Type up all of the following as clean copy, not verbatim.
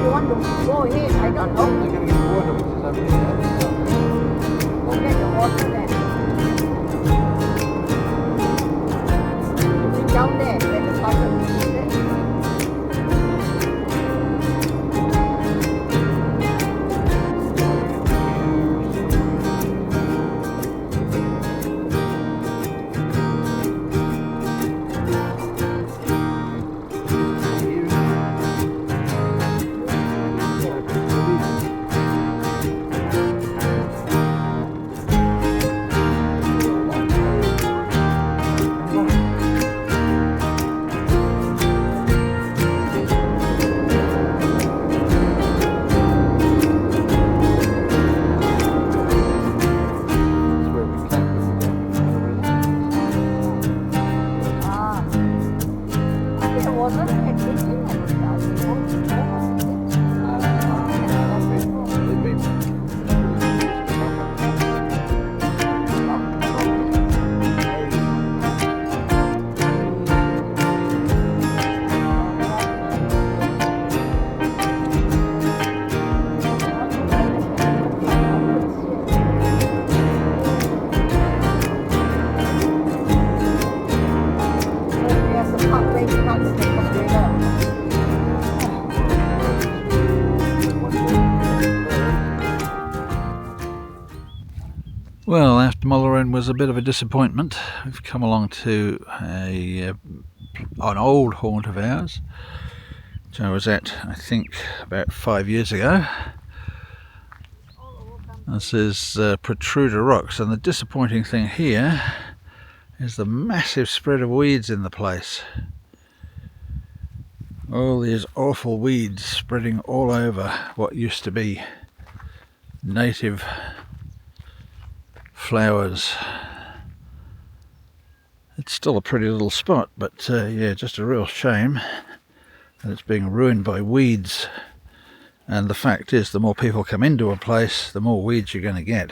you want to go ahead? I don't know. They're going to get water, which is over here. Go get the water then. You'll be down there where the water is. Well, after Lawler was a bit of a disappointment, we've come along to an old haunt of ours, which I was at, I think, about 5 years ago. This is Petrudor Rocks, and the disappointing thing here is the massive spread of weeds in the place. All these awful weeds spreading all over what used to be native flowers. It's still a pretty little spot, but yeah, just a real shame that it's being ruined by weeds. And the fact is, the more people come into a place, the more weeds you're going to get,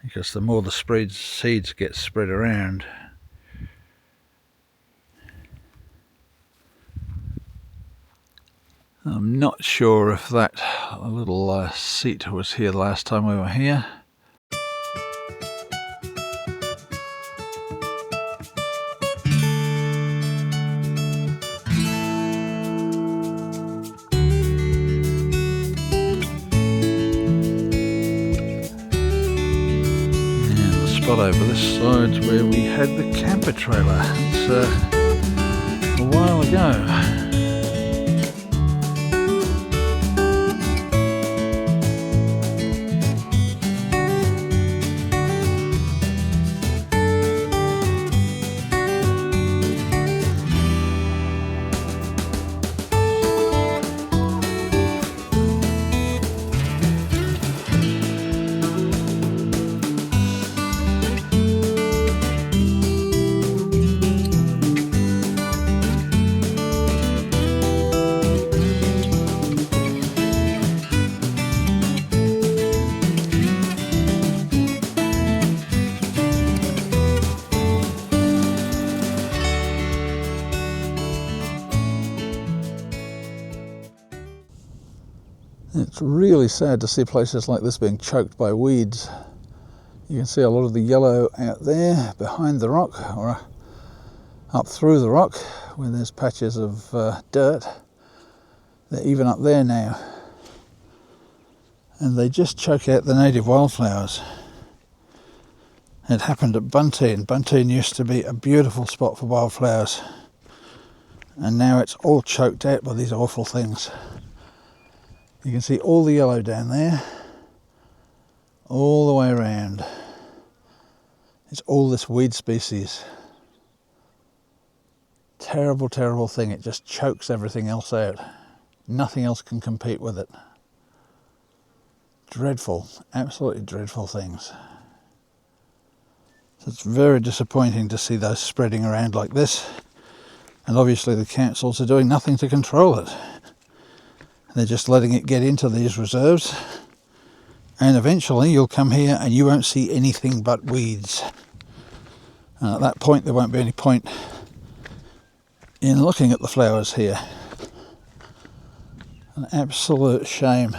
because the more the seeds get spread around. I'm not sure if that little seat was here the last time we were here. Over this side's where we had the camper trailer. It's a while ago. It's really sad to see places like this being choked by weeds. You can see a lot of the yellow out there behind the rock, or up through the rock where there's patches of dirt. They're even up there now. And they just choke out the native wildflowers. It happened at Bunteen. Bunteen used to be a beautiful spot for wildflowers. And now it's all choked out by these awful things. You can see all the yellow down there, all the way around. It's all this weed species. Terrible, terrible thing. It just chokes everything else out. Nothing else can compete with it. Dreadful, absolutely dreadful things. So it's very disappointing to see those spreading around like this. And obviously the councils are doing nothing to control it. They're just letting it get into these reserves, and eventually you'll come here and you won't see anything but weeds. And at that point there won't be any point in looking at the flowers here. An absolute shame.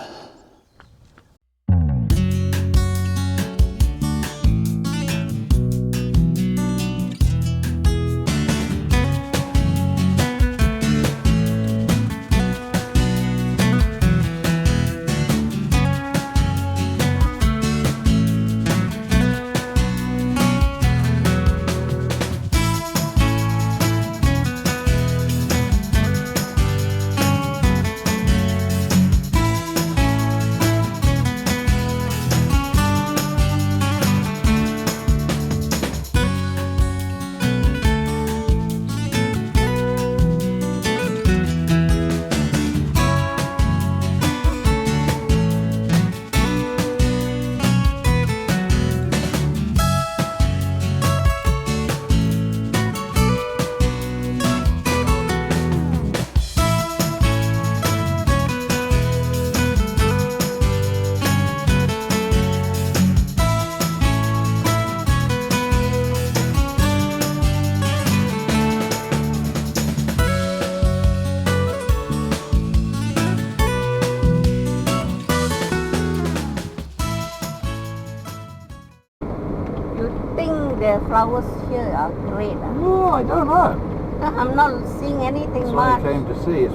The flowers here are great. No, I don't know. I'm not seeing anything That's what much. I came to see. It's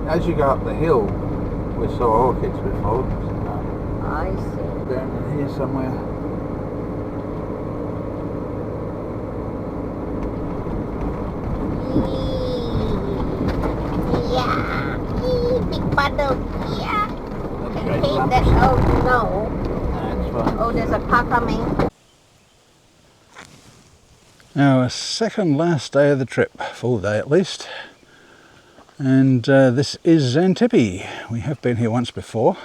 as you go up the hill, we saw orchids before. I see. Down in here somewhere. Yeah. Big puddle. Yeah. That's Can great take lumps. that. Oh no. That's fine. Oh, there's a car coming. Our second last day of the trip, full day at least, and this is Zantippi. We have been here once before.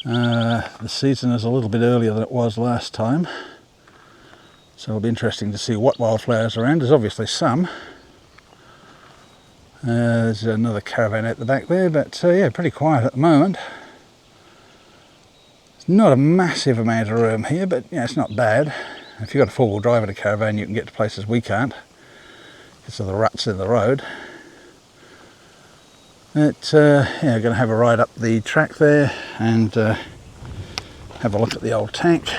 The season is a little bit earlier than it was last time, so it'll be interesting to see what wildflowers are around. There's obviously some. There's another caravan at the back there, but yeah, pretty quiet at the moment. It's not a massive amount of room here, but yeah, it's not bad. If you've got a four-wheel drive in a caravan, you can get to places we can't because of the ruts in the road. But yeah, we're going to have a ride up the track there and have a look at the old tank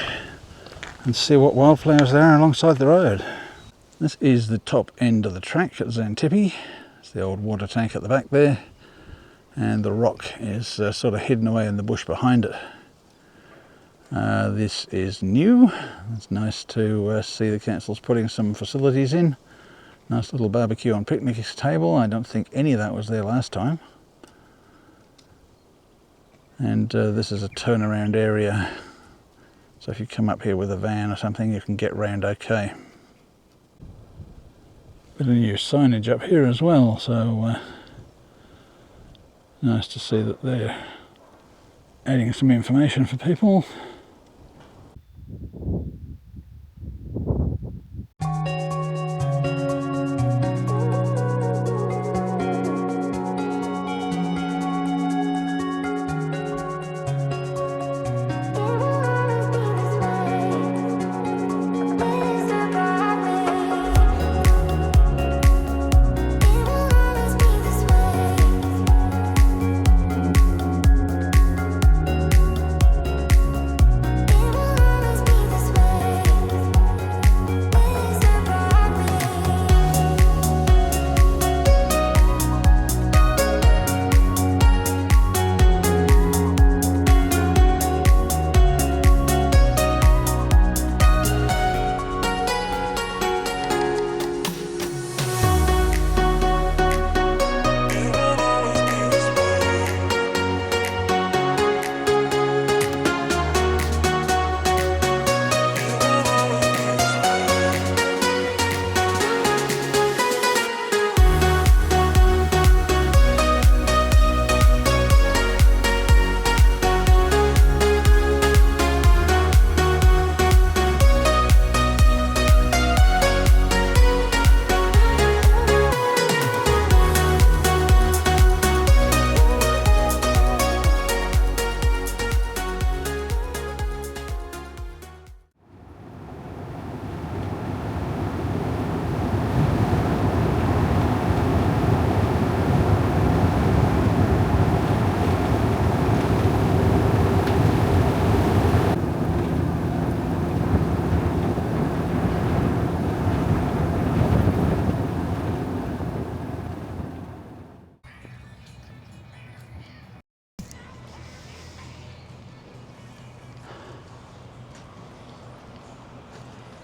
and see what wildflowers there are alongside the road. This is the top end of the track at Zantippi. It's the old water tank at the back there, and the rock is sort of hidden away in the bush behind it. This is new. It's nice to see the council's putting some facilities in. Nice little barbecue and picnic table. I don't think any of that was there last time. And this is a turnaround area, so if you come up here with a van or something, you can get round okay. Bit of new signage up here as well, so nice to see that they're adding some information for people.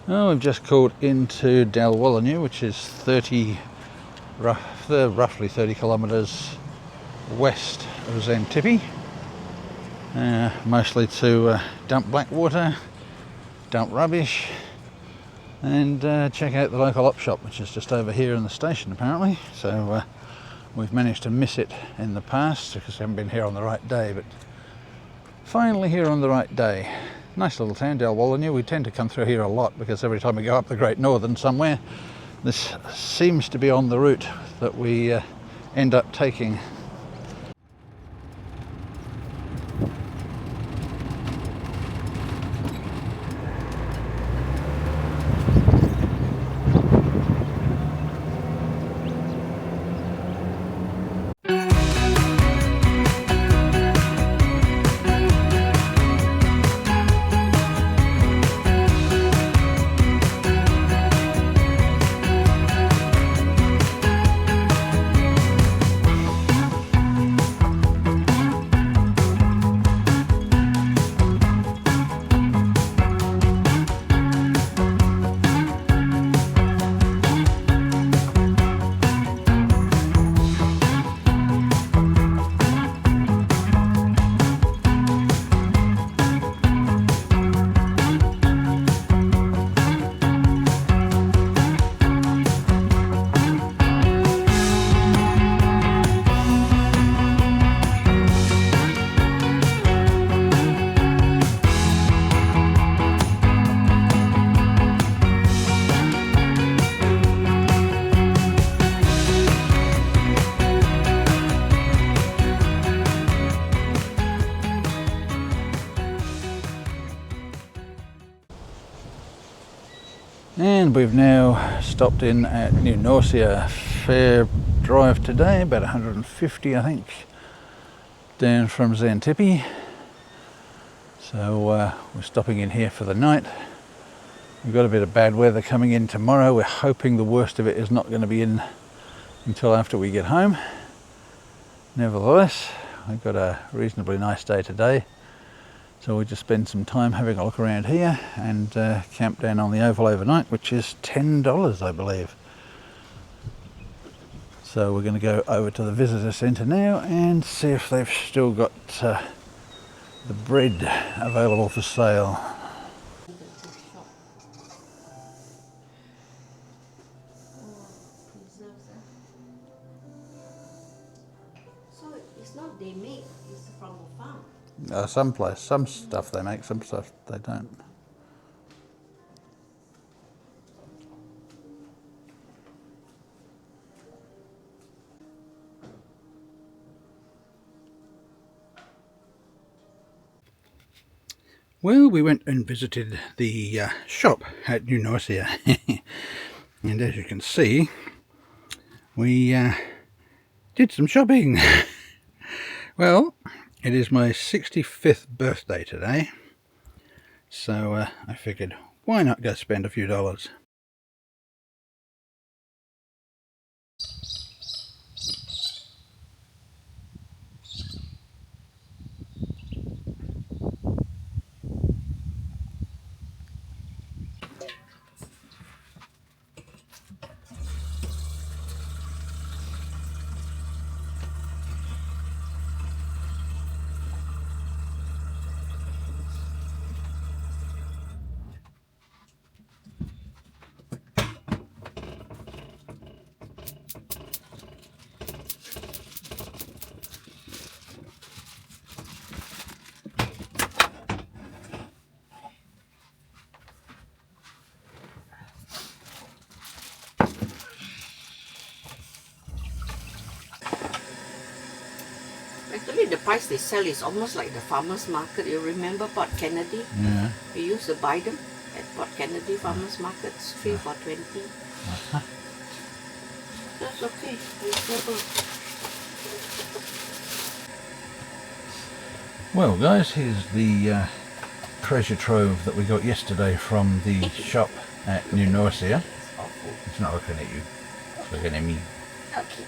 Oh, we've just called into Dalwallinu, which is roughly 30 kilometres west of Zantippi, mostly to dump black water, dump rubbish, and check out the local op shop, which is just over here in the station apparently. So we've managed to miss it in the past because we haven't been here on the right day, but finally here on the right day. Nice little town, Dalwallinu. We tend to come through here a lot because every time we go up the Great Northern somewhere, this seems to be on the route that we end up taking. And we've now stopped in at New Norcia. Fair drive today, about 150 I think, down from Xantippe. So we're stopping in here for the night. We've got a bit of bad weather coming in tomorrow. We're hoping the worst of it is not going to be in until after we get home. Nevertheless, we've got a reasonably nice day today. So we just spend some time having a look around here and camp down on the oval overnight, which is $10 I believe. So we're going to go over to the visitor centre now and see if they've still got the bread available for sale. So it's not they make, it's from the farm. Some stuff they make, some stuff they don't. Well, we went and visited the shop at New Norcia, and as you can see, we did some shopping. Well, it is my 65th birthday today, so I figured, why not go spend a few dollars? Actually, the price they sell is almost like the farmer's market. You remember Port Kennedy? Yeah. We used to buy them at Port Kennedy farmer's market. It's 3 for 20. That's okay. Reasonable. Well guys, here's the treasure trove that we got yesterday from the shop at New Norcia. It's not looking at you, it's looking at me. Okay.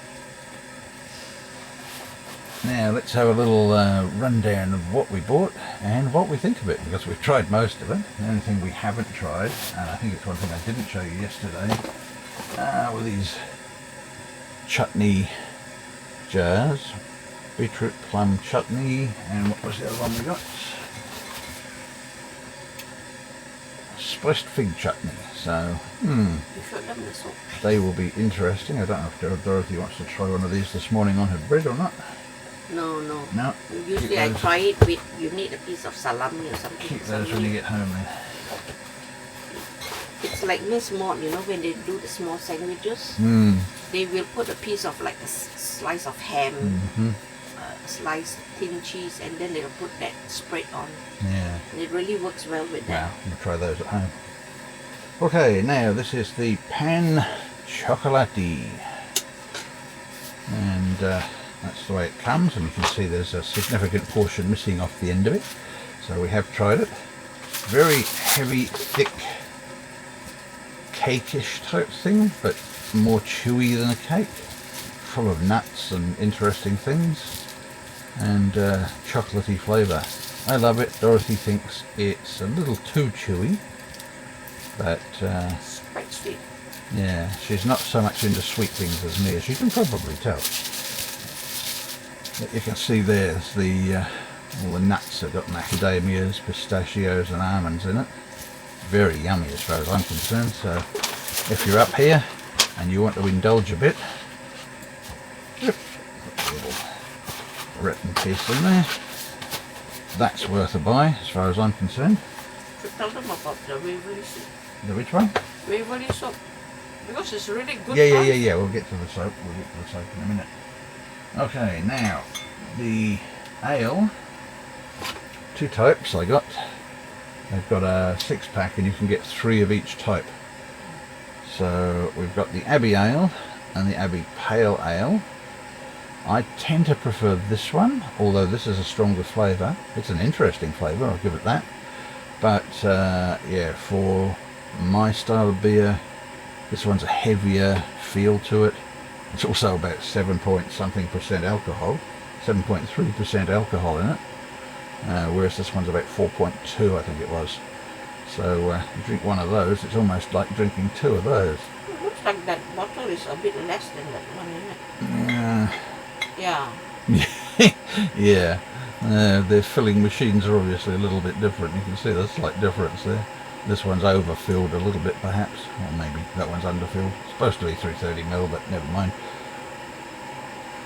Now let's have a little rundown of what we bought and what we think of it, because we've tried most of it. The only thing we haven't tried, and I think it's one thing I didn't show you yesterday, were these chutney jars. Beetroot plum chutney, and what was the other one we got? Spiced fig chutney. So, You showed them the soup. they will be interesting. I don't know if Dorothy wants to try one of these this morning on her bread or not. No, no. No. Usually I try it with, you need a piece of salami or something. Keep those when you get home then. It's like Miss Maud, you know, when they do the small sandwiches, they will put a piece of like a slice of ham, sliced thin cheese, and then they'll put that spread on. Yeah. And it really works well with that. Well, we'll try those at home. Okay, now this is the pan chocolati. And that's the way it comes, and you can see there's a significant portion missing off the end of it. So we have tried it. Very heavy, thick, cake-ish type thing, but more chewy than a cake. Full of nuts and interesting things. And chocolatey flavour. I love it. Dorothy thinks it's a little too chewy, but It's quite sweet. yeah, she's not so much into sweet things as me, as you can probably tell. But you can see there's the all the nuts have got macadamias, pistachios and almonds in it. Very yummy as far as I'm concerned. So if you're up here and you want to indulge a bit, put a little written piece in there. That's worth a buy as far as I'm concerned. To tell them about the Waverley soup. The which one? Waverley soup. Because it's really good. Yeah. We'll get to the soap. We'll get to the soap in a minute. Okay, now the ale. Two types I got. They've got a 6-pack, and you can get 3 of each type. So we've got the Abbey Ale and the Abbey Pale Ale. I tend to prefer this one, although this is a stronger flavour. It's an interesting flavour, I'll give it that. But yeah, for my style of beer, this one's a heavier feel to it. It's also about 7-point-something% alcohol, 7.3% alcohol in it, whereas this one's about 4.2, I think it was. So you drink one of those, it's almost like drinking 2 of those. It looks like that bottle is a bit less than that one, isn't it? Yeah. Yeah, their filling machines are obviously a little bit different. You can see there's a slight difference there. This one's overfilled a little bit perhaps, or maybe that one's underfilled. It's supposed to be 330ml, but never mind.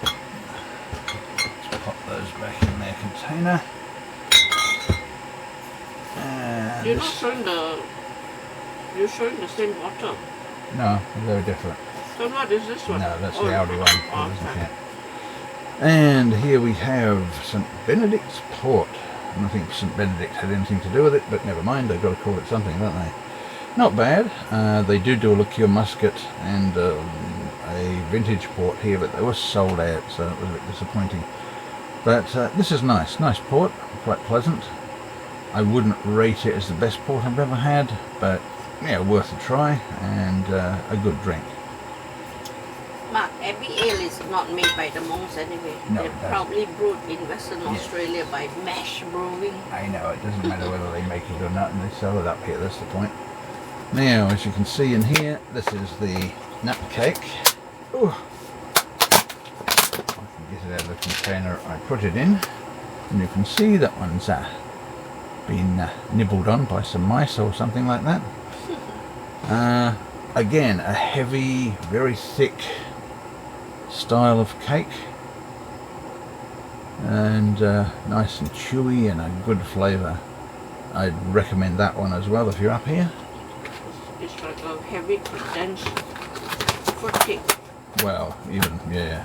Let's pop those back in their container. And You're not showing the... You're showing the same bottle. no, they're very different. So what is this one? No, that's Oh, the Audi one. It oh, doesn't okay. count. And here we have St Benedict's Port. I don't think St Benedict had anything to do with it, but never mind, they've got to call it something, don't they? Not bad. They do a liqueur muscat and a vintage port here, but they were sold out, so it was a bit disappointing. But this is nice port, quite pleasant. I wouldn't rate it as the best port I've ever had, but yeah, worth a try and a good drink. Mark, Abbey Ale is not made by the monks anyway. No, They're it doesn't. probably brewed in Western Australia by Mash Brewing. I know, it doesn't matter whether they make it or not, and they sell it up here, that's the point. Now, as you can see in here, this is the nut cake. Ooh. I can get it out of the container I put it in, and you can see that one's been nibbled on by some mice or something like that. Again, a heavy, very thick style of cake, and nice and chewy and a good flavour. I'd recommend that one as well if you're up here. It's like a heavy condensed fruit cake. Well, even, yeah.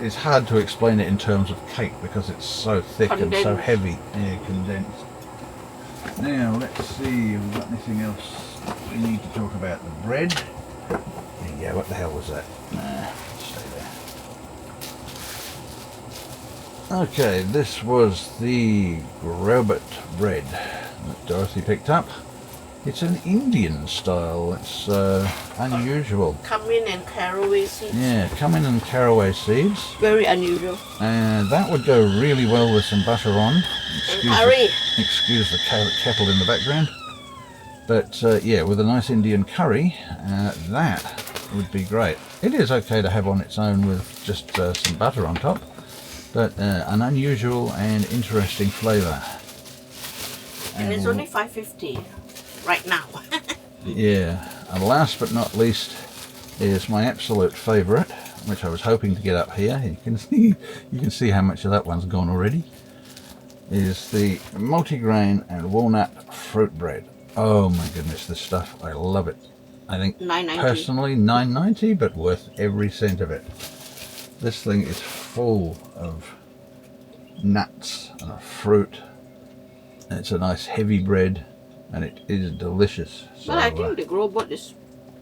It's hard to explain it in terms of cake because it's so thick and so Condensed. heavy. Yeah, condensed. Now, let's see if we've got anything else we need to talk about. The bread. Yeah, what the hell was that? Nah, stay there. Okay, this was the Grobet bread that Dorothy picked up. It's an Indian style. It's unusual. Cumin and caraway seeds. Yeah, cumin and caraway seeds. Very unusual. And that would go really well with some butter on. Excuse the kettle in the background. But yeah, with a nice Indian curry, that would be great. It is okay to have on its own with just some butter on top, but an unusual and interesting flavour. And it's only $5.50 right now. Yeah, and last but not least is my absolute favourite, which I was hoping to get up here. You can see how much of that one's gone already. Is the multigrain and walnut fruit bread. Oh my goodness, this stuff, I love it. I think personally $9.90, but worth every cent of it. This thing is full of nuts and fruit. It's a nice heavy bread, and it is delicious. So, well, I think the grow board is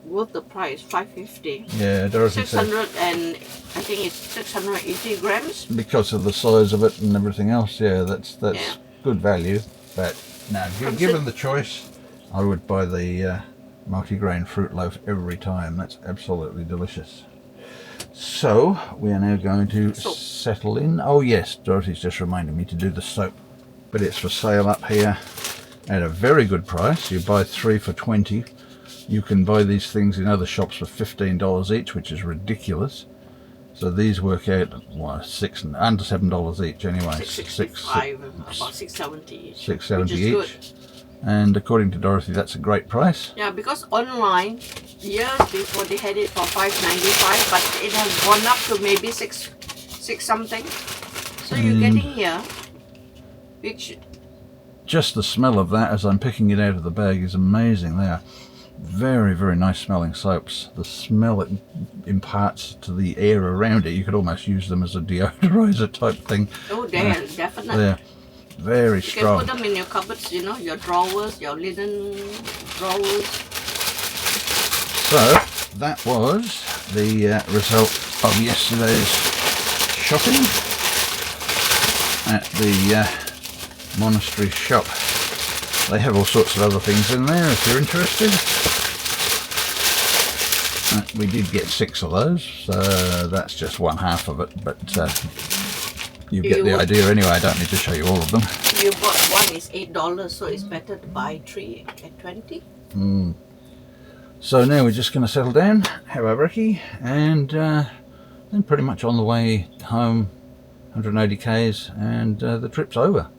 worth the price, $5.50. Yeah, Dorothy 600 and I think it's 680 grams. Because of the size of it and everything else, yeah, that's Yeah. good value. But now, given the choice, I would buy the multigrain fruit loaf every time. That's absolutely delicious. So we are now going to settle in. Oh yes, Dorothy's just reminded me to do the soap, but it's for sale up here at a very good price. You buy 3 for $20. You can buy these things in other shops for $15 each, which is ridiculous. So these work out under $7 each anyway. $6.65, about $6.70 each. $6.70 each. Good. And according to Dorothy, that's a great price. Yeah, because online, years before they had it for $5.95, but it has gone up to maybe six something. So you're getting here, which... Just the smell of that as I'm picking it out of the bag is amazing. They are very, very nice smelling soaps. The smell it imparts to the air around it, you could almost use them as a deodorizer type thing. Oh, definitely. They're very strong. You can put them in your cupboards, you know, your drawers, your linen drawers. So, that was the result of yesterday's shopping at the monastery shop. They have all sorts of other things in there if you're interested. We did get 6 of those, so that's just one half of it, but you get the idea anyway. I don't need to show you all of them. You bought one is $8, so it's better to buy 3 at $20. So now we're just going to settle down, have our brekkie, and then pretty much on the way home, 180 k's, and the trip's over.